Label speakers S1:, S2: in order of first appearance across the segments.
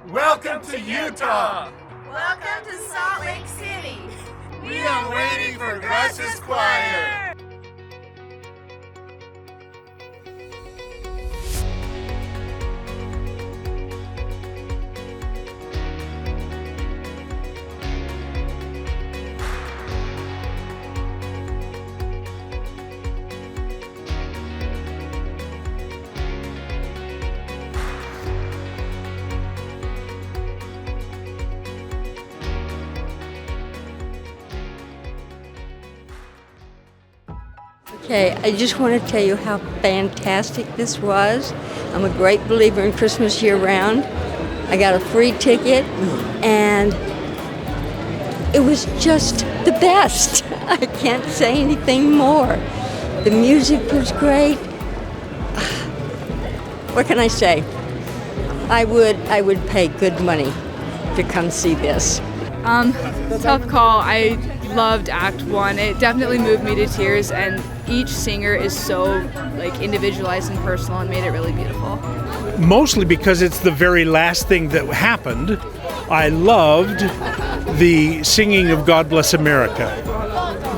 S1: Welcome to Utah.
S2: Welcome to Salt Lake City.
S1: We are waiting for Gus's choir.
S3: Okay, I just want to tell you how fantastic this was. I'm a great believer in Christmas year-round. I got a free ticket, and it was just the best. I can't say anything more. The music was great. What can I say? I would pay good money to come see this.
S4: Tough call. I loved Act 1. It definitely moved me to tears, and each singer is so individualized and personal and made it really beautiful.
S5: Mostly because it's the very last thing that happened. I loved the singing of God Bless America.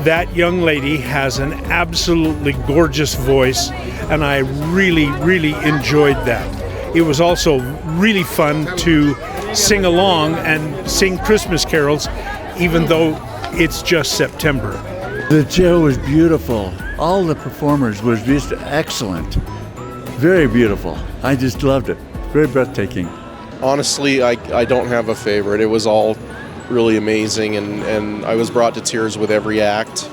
S5: That young lady has an absolutely gorgeous voice, and I really, really enjoyed that. It was also really fun to sing along and sing Christmas carols, even though it's just September.
S6: The show was beautiful. All the performers was just excellent. Very beautiful. I just loved it. Very breathtaking.
S7: Honestly, I don't have a favorite. It was all really amazing, and I was brought to tears with every act.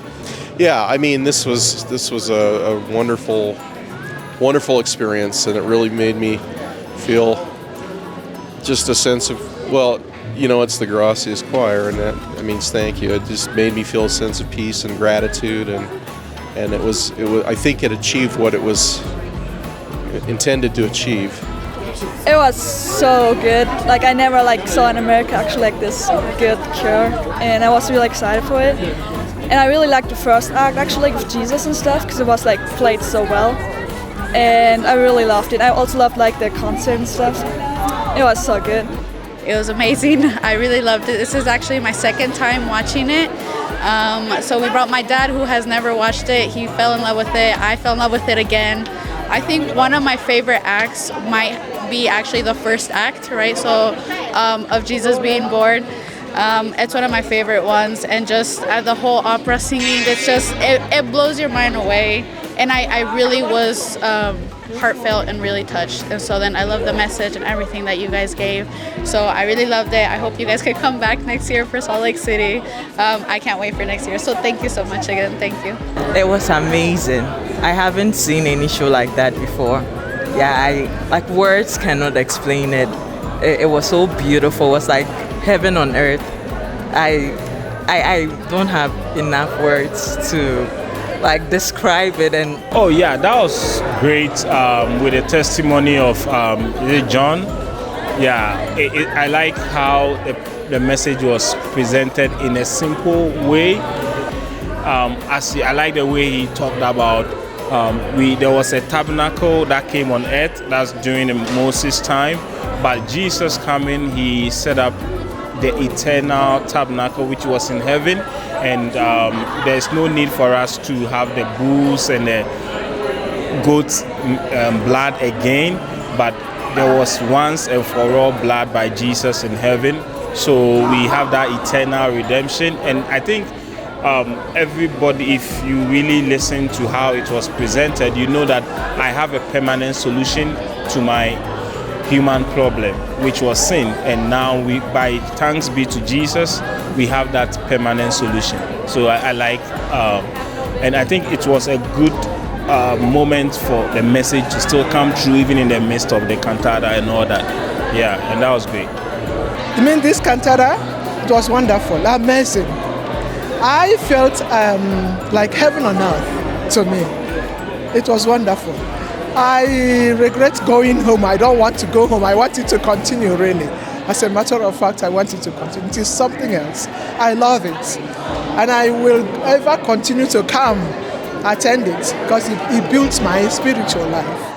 S7: Yeah, I mean, this was a wonderful experience, and it really made me feel just a sense of, it's the Gracias Choir, and that means thank you. It just made me feel a sense of peace and gratitude, and it was. I think it achieved what it was intended to achieve.
S8: It was so good. I never saw in America actually this good choir, and I was really excited for it. And I really liked the first act actually with Jesus and stuff, because it was played so well, and I really loved it. I also loved the concert and stuff. It was so good.
S9: It was amazing. I really loved it. This is actually my second time watching it. So we brought my dad, who has never watched it. He fell in love with it. I fell in love with it again. I think one of my favorite acts might be actually the first act, right? So of Jesus being born. It's one of my favorite ones. And just the whole opera singing, it's just, it blows your mind away. And I really was heartfelt and really touched. And so then I love the message and everything that you guys gave. So I really loved it. I hope you guys could come back next year for Salt Lake City. I can't wait for next year. So thank you so much again. Thank you.
S10: It was amazing. I haven't seen any show like that before. Yeah, words cannot explain it. It was so beautiful. It was like heaven on earth. I don't have enough words to describe it. And
S5: Oh yeah, that was great, with the testimony of John. Yeah, I like how the message was presented in a simple way. I like the way he talked about there was a tabernacle that came on earth. That's during the Moses time, but Jesus coming, he set up the eternal tabernacle which was in heaven, and there's no need for us to have the bulls and the goat's blood again, but there was once and for all blood by Jesus in heaven, so we have that eternal redemption. And I think everybody, if you really listen to how it was presented, you know that I have a permanent solution to my human problem, which was sin, and now we, by thanks be to Jesus, we have that permanent solution. So I like, and I think it was a good moment for the message to still come true, even in the midst of the cantata and all that. Yeah, and that was great.
S11: You mean this cantata? It was wonderful, amazing. I felt like heaven on earth to me. It was wonderful. I regret going home. I don't want to go home. I want it to continue, really. As a matter of fact, I want it to continue. It is something else. I love it. And I will ever continue to come attend it because it builds my spiritual life.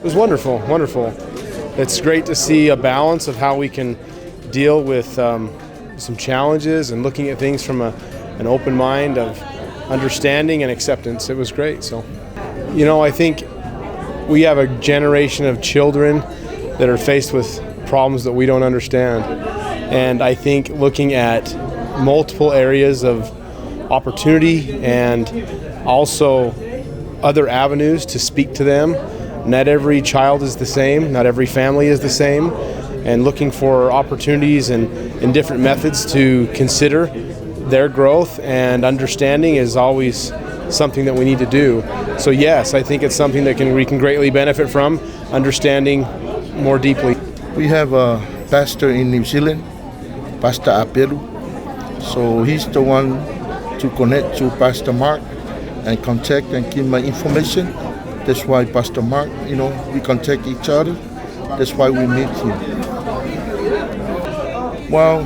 S12: was wonderful, wonderful. It's great to see a balance of how we can deal with some challenges and looking at things from an open mind of understanding and acceptance. It was great. So, I think we have a generation of children that are faced with problems that we don't understand. And I think looking at multiple areas of opportunity and also other avenues to speak to them. Not every child is the same, not every family is the same, and looking for opportunities and different methods to consider their growth and understanding is always something that we need to do. So yes, I think it's something that we can greatly benefit from, understanding more deeply.
S13: We have a pastor in New Zealand, Pastor Aperu. So he's the one to connect to Pastor Mark and contact and give my information. That's why Pastor Mark, we contact each other. That's why we meet him. Well,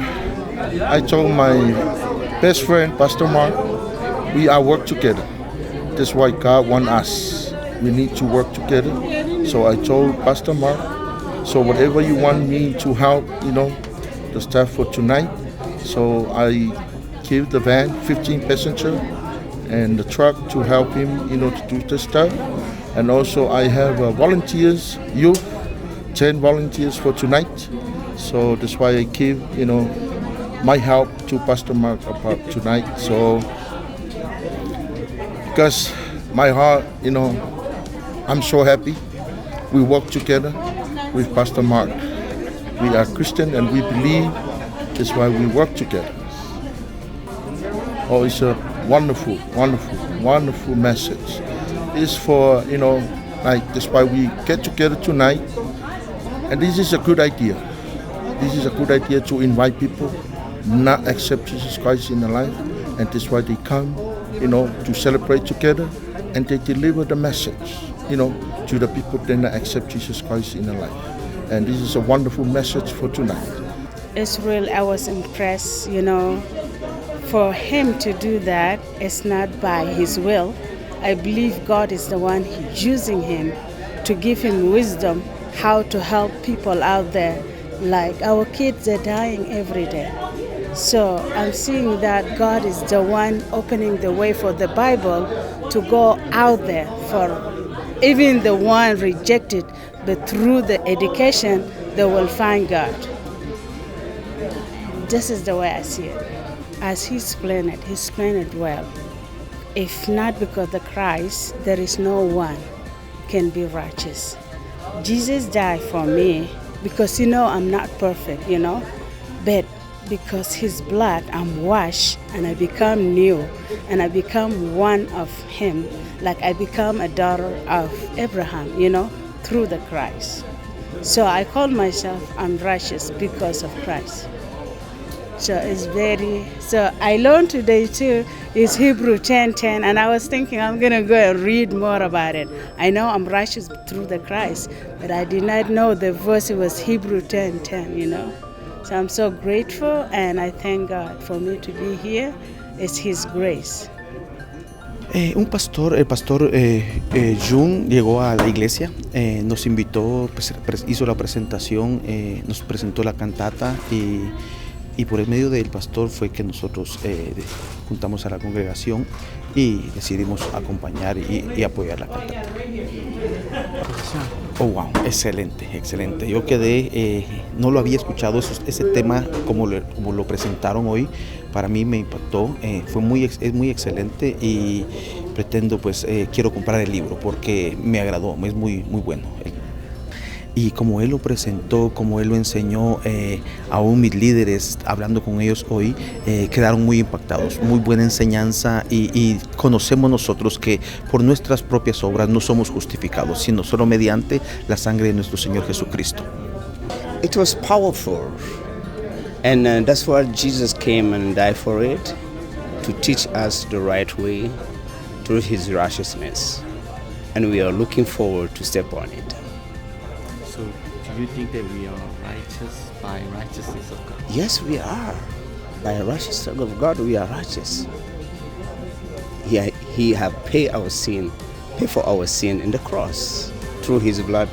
S13: I told my best friend, Pastor Mark, we are work together. That's why God wants us. We need to work together. So I told Pastor Mark, so whatever you want me to help, the staff for tonight. So I give the van 15 passenger and the truck to help him, to do the stuff. And also I have volunteers, youth, 10 volunteers for tonight. So that's why I give, my help to Pastor Mark about tonight. So because my heart, I'm so happy. We work together with Pastor Mark. We are Christian and we believe. That's why we work together. Oh, it's a wonderful, wonderful, wonderful message. It's for, that's why we get together tonight. And this is a good idea. This is a good idea to invite people not accept Jesus Christ in their life. And that's why they come, to celebrate together. And they deliver the message, to the people that not accept Jesus Christ in their life. And this is a wonderful message for tonight.
S14: Israel, I was impressed, for him to do that, it's not by his will. I believe God is the one using him to give him wisdom how to help people out there. Like our kids are dying every day. So I'm seeing that God is the one opening the way for the Bible to go out there for even the one rejected, but through the education, they will find God. This is the way I see it. As He explained it well. If not because of the Christ, there is no one can be righteous. Jesus died for me because I'm not perfect, but because His blood, I'm washed and I become new and I become one of Him, like I become a daughter of Abraham, through the Christ. So I call myself, I'm righteous because of Christ. So I learned today too, is Hebrew 10:10, and I was thinking I'm going to go and read more about it. I know I'm righteous through the Christ, but I did not know the verse was Hebrew 10:10, So I'm so grateful, and I thank God for me to be here. It's His grace.
S15: El pastor Jun llegó a la iglesia, nos invitó, hizo la presentación, nos presentó la cantata y por el medio del pastor fue que nosotros juntamos a la congregación y decidimos acompañar y apoyar la cantata. Oh, wow, excelente, excelente. Yo quedé, no lo había escuchado, ese tema como lo presentaron hoy, para mí me impactó, es muy excelente y pretendo, quiero comprar el libro porque me agradó, es muy bueno. Y como él lo presentó, como él lo enseñó, aún mis líderes, hablando con ellos hoy, quedaron muy impactados. Muy buena enseñanza y conocemos nosotros que por nuestras propias obras no somos justificados, sino solo mediante la sangre de nuestro Señor Jesucristo.
S16: It was powerful, and that's why Jesus came and died for it, to teach us the right way through His righteousness, and we are looking forward to step on it.
S17: So, do you think that we are righteous by righteousness of God?
S16: Yes, we are. By righteousness of God, we are righteous. He have paid for our sin in the cross through His blood.